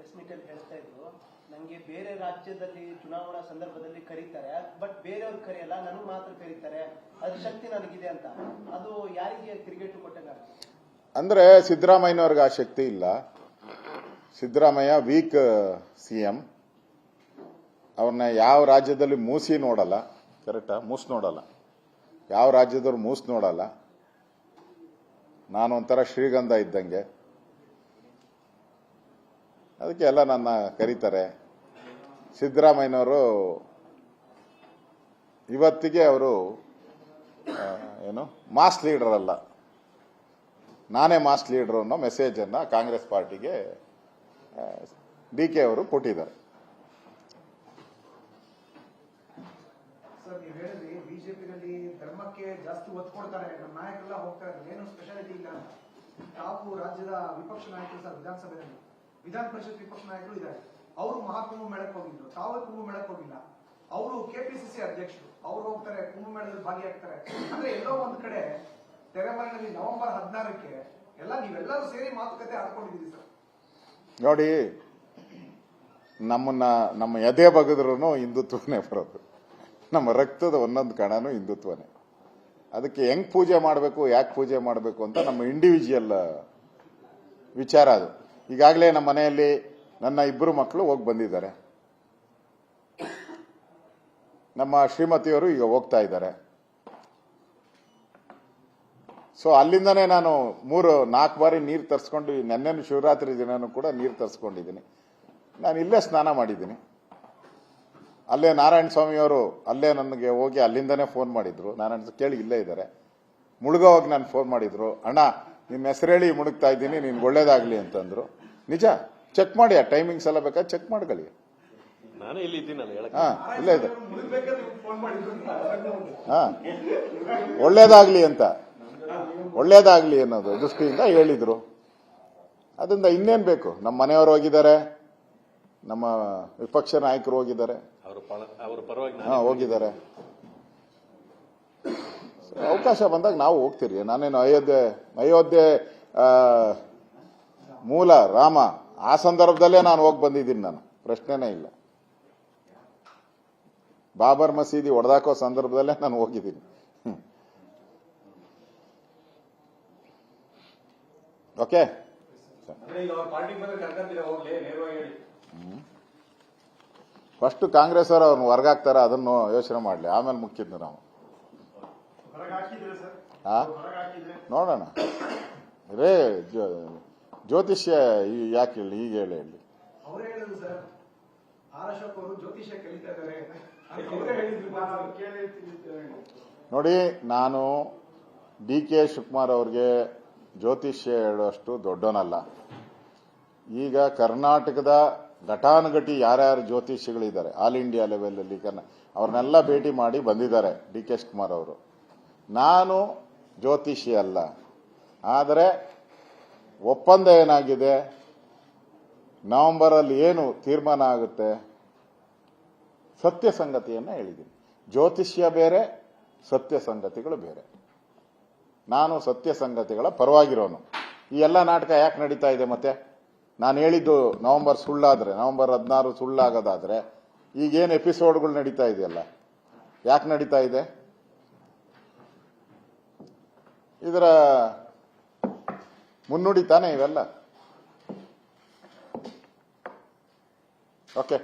Press meet ಅಲ್ಲಿ ಹೇಳ್ತಾ ಇದ್ರು, ನಂಗೆ ಬೇರೆ ರಾಜ್ಯದಲ್ಲಿ ಚುನಾವಣಾ ಸಂದರ್ಭದಲ್ಲಿ ಕರೀತಾರೆ, ಬಟ್ ಬೇರೆಯವ್ರು ಕರೆಯಲ್ಲ, ನನಗೆ ಮಾತ್ರ ಕರೀತಾರೆ, ಅದ್ರ ಶಕ್ತಿ ನನಗಿದೆ ಅಂತ. ಅದು ಯಾರಿಗೆ ಕ್ರಿಕೆಟ್ ಕೊಟ್ಟಂಗ? ಅಂದ್ರೆ ಸಿದ್ದರಾಮಯ್ಯನವ್ರಿಗೆ ಆ ಶಕ್ತಿ ಇಲ್ಲ. Siddaramaiah weak CM. ಅವ್ರನ್ನ ಯಾವ ರಾಜ್ಯದಲ್ಲಿ ಮೂಸಿ ನೋಡಲ್ಲ. ಕರೆಕ್ಟಾ? ಮೂಸ್ ನೋಡಲ್ಲ. ಯಾವ ರಾಜ್ಯದವ್ರು ಮೂಸ್ ನೋಡಲ್ಲ. ನಾನು ಒಂಥರ ಶ್ರೀಗಂಧ ಇದ್ದಂಗೆ. ಅದಕ್ಕೆ ಎಲ್ಲ ನನ್ನ ಕರೀತಾರೆ. ಸಿದ್ದರಾಮಯ್ಯನವರು ಇವತ್ತಿಗೆ ಅವರು ಏನು ಮಾಸ್ ಲೀಡರ್ ಅಲ್ಲ, ನಾನೇ ಮಾಸ್ ಲೀಡರ್ ಅನ್ನೋ ಮೆಸೇಜ್ ಅನ್ನ ಕಾಂಗ್ರೆಸ್ ಪಾರ್ಟಿಗೆ ಡಿ.ಕೆ. ಅವರು ಕೊಟ್ಟಿದ್ದಾರೆ. ಸರ್, ನೀವು ಹೇಳಿದ್ರಿ ಬಿಜೆಪಿನಲ್ಲಿ ಧರ್ಮಕ್ಕೆ ಜಾಸ್ತಿ ಒತ್ತು ಕೊಡ್ತಾರೆ, ನಮ್ಮ ನಾಯಕರೆಲ್ಲ ಹೋಗ್ತಾರೆ, ಏನು ಸ್ಪೆಷಾಲಿಟಿ ಇಲ್ಲ ಅಂತ. ತಾವು ರಾಜ್ಯದ ವಿಪಕ್ಷ ನಾಯಕರು ಸರ್, ವಿಧಾನಸಭೆಯಲ್ಲಿ ವಿಧಾನ ಪರಿಷತ್ ವಿಪಕ್ಷ ನಾಯಕರು ಇದ್ದಾರೆ. ಅವರು ಮಹಾಕುಂಭ ಮೇಳಕ್ಕೆ ಹೋಗಿದ್ರು, ತಾವೇ ಕುಂಭ ಮೇಳಕ್ಕೆ ಹೋಗಿಲ್ಲ. ಅವರು ಕೆಪಿಸಿಸಿ ಅಧ್ಯಕ್ಷರು, ಅವರು ಹೋಗ್ತಾರೆ, ಕುಂಭ ಮೇಳದಲ್ಲಿ ಭಾಗಿಯಾಗ್ತಾರೆ. ಅಂದ್ರೆ ಎಲ್ಲೋ ಒಂದ್ ಕಡೆ ತೆರೆಮರೆಯಲ್ಲಿ ನವೆಂಬರ್ 16ಕ್ಕೆ ನೀವೆಲ್ಲರೂ ಸೇರಿ ಮಾತುಕತೆ ಆಡ್ಕೊಂಡಿದ್ದೀರಿ ಸರ್. ನೋಡಿ, ನಮ್ಮ ಎದೆ ಬಗದ್ರೂ ಹಿಂದುತ್ವನೇ ಬರೋದು. ನಮ್ಮ ರಕ್ತದ ಒಂದೊಂದು ಕಣನೂ ಹಿಂದುತ್ವನೇ. ಅದಕ್ಕೆ ಹೆಂಗ್ ಪೂಜೆ ಮಾಡಬೇಕು, ಯಾಕೆ ಪೂಜೆ ಮಾಡಬೇಕು ಅಂತ ನಮ್ಮ ಇಂಡಿವಿಜುವಲ್ ವಿಚಾರ ಅದು. ಈಗಾಗಲೇ ನಮ್ಮ ಮನೆಯಲ್ಲಿ ನನ್ನ 2 ಮಕ್ಕಳು ಹೋಗಿ ಬಂದಿದ್ದಾರೆ. ನಮ್ಮ ಶ್ರೀಮತಿಯವರು ಈಗ ಹೋಗ್ತಾ ಇದ್ದಾರೆ. ಸೊ ಅಲ್ಲಿಂದನೇ ನಾನು 3-4 ಬಾರಿ ನೀರು ತರಿಸ್ಕೊಂಡು, ನೆನ್ನೆನು ಶಿವರಾತ್ರಿ ದಿನನೂ ಕೂಡ ನೀರು ತರಿಸ್ಕೊಂಡಿದ್ದೀನಿ. ನಾನು ಇಲ್ಲೇ ಸ್ನಾನ ಮಾಡಿದ್ದೀನಿ. ಅಲ್ಲೇ ನಾರಾಯಣ ಸ್ವಾಮಿಯವರು ಅಲ್ಲೇ ನನಗೆ ಹೋಗಿ ಅಲ್ಲಿಂದನೇ ಫೋನ್ ಮಾಡಿದ್ರು. ನಾರಾಯಣ ಕೇಳಿ ಇಲ್ಲೇ ಇದ್ದಾರೆ. ಮುಳುಗೋವಾಗ ನಾನು ಫೋನ್ ಮಾಡಿದ್ರು, ಅಣ್ಣ ನಿನ್ನ ಹೆಸರು ಹೇಳಿ ಮುಳುಗ್ತಾ ಇದ್ದೀನಿ, ನಿನ್ಗೆ ಒಳ್ಳೇದಾಗ್ಲಿ ಅಂತಂದ್ರು. ನಿಜ, ಚೆಕ್ ಮಾಡಿ, ಆ ಟೈಮಿಂಗ್ಸ್ ಎಲ್ಲ ಬೇಕಾದ್ರೆ ಚೆಕ್ ಮಾಡ್ಕೊಳ್ಳಿ. ನಾನೇ ಇಲ್ಲಿ ಇದ್ದೀನಲ್ಲ. ಹಾ, ಇಲ್ಲೇ ಇದೆ. ಹಾ, ಒಳ್ಳೇದಾಗ್ಲಿ ಅಂತ, ಒಳ್ಳೇದಾಗ್ಲಿ ಅನ್ನೋದು ದೃಷ್ಟಿಯಿಂದ ಹೇಳಿದ್ರು. ಅದರಿಂದ ಇನ್ನೇನ್ ಬೇಕು? ನಮ್ಮ ಮನೆಯವರು ಹೋಗಿದ್ದಾರೆ, ನಮ್ಮ ವಿಪಕ್ಷ ನಾಯಕರು ಹೋಗಿದ್ದಾರೆ, ಹೋಗಿದ್ದಾರೆ. ಅವಕಾಶ ಬಂದಾಗ ನಾವು ಹೋಗ್ತೀರಿ. ನಾನೇನು ಅಯೋಧ್ಯೆ ಮೂಲ ರಾಮ, ಆ ಸಂದರ್ಭದಲ್ಲೇ ನಾನು ಹೋಗಿ ಬಂದಿದ್ದೀನಿ. ನಾನು ಪ್ರಶ್ನೆನೇ ಇಲ್ಲ. ಬಾಬರ್ ಮಸೀದಿ ಹೊಡೆದಾಕೋ ಸಂದರ್ಭದಲ್ಲೇ ನಾನು ಹೋಗಿದ್ದೀನಿ. ಓಕೆ, ಫಸ್ಟ್ ಕಾಂಗ್ರೆಸ್ ಅವರು ಅವ್ರನ್ನ ಹೊರಗಾಕ್ತಾರ, ಅದನ್ನು ಯೋಚನೆ ಮಾಡಲಿ, ಆಮೇಲೆ ಮುಖ್ಯದ್ದು ನಾವು. ನೋಡೋಣ. ರೇ ಜ್ಯೋತಿಷ್ಯ ಯಾಕೆ ಹೇಳಿ, ಈಗ ಹೇಳಿ. ಅವರೇ ಹೇಳಿದ್ರು ಸರ್, ಆರ್ ಅಶೋಕ್ ಅವರು ಜ್ಯೋತಿಷ್ಯ ಕಲಿತಾ ಇದ್ದಾರೆ. ನೋಡಿ, ನಾನು ಡಿ.ಕೆ. ಶಿವಕುಮಾರ್ ಅವ್ರಿಗೆ ಜ್ಯೋತಿಷ್ಯ ಹೇಳುವಷ್ಟು ದೊಡ್ಡವನಲ್ಲ. ಈಗ ಕರ್ನಾಟಕದ ಘಟಾನುಘಟಿ ಯಾರ್ಯಾರು ಜ್ಯೋತಿಷಿಗಳಿದ್ದಾರೆ ಆಲ್ ಇಂಡಿಯಾ ಲೆವೆಲ್ ಅಲ್ಲಿ, ಅವ್ರನ್ನೆಲ್ಲ ಭೇಟಿ ಮಾಡಿ ಬಂದಿದ್ದಾರೆ ಡಿ.ಕೆ. ಶಿವಕುಮಾರ್ ಅವರು. ನಾನು ಜ್ಯೋತಿಷಿ ಅಲ್ಲ. ಆದರೆ ಒಪ್ಪಂದ ಏನಾಗಿದೆ, ನವೆಂಬರ್ ಅಲ್ಲಿ ಏನು ತೀರ್ಮಾನ ಆಗುತ್ತೆ, ಸತ್ಯ ಸಂಗತಿಯನ್ನ ಹೇಳಿದ್ದೀನಿ. ಜ್ಯೋತಿಷ್ಯ ಬೇರೆ, ಸತ್ಯ ಸಂಗತಿಗಳು ಬೇರೆ. ನಾನು ಸತ್ಯ ಸಂಗತಿಗಳ ಪರವಾಗಿರೋನು. ಈ ಎಲ್ಲ ನಾಟಕ ಯಾಕೆ ನಡೀತಾ ಇದೆ? ಮತ್ತೆ ನಾನು ಹೇಳಿದ್ದು ನವೆಂಬರ್ ಸುಳ್ಳಾದ್ರೆ, ನವೆಂಬರ್ 16 ಸುಳ್ಳಾಗೋದಾದ್ರೆ ಈಗೇನು ಎಪಿಸೋಡ್ಗಳು ನಡೀತಾ ಇದೆಯಲ್ಲ, ಯಾಕೆ ನಡೀತಾ ಇದೆ? ಇದರ ಮುನ್ನುಡಿ ತಾನೆ ಇವೆಲ್ಲ. ಓಕೆ.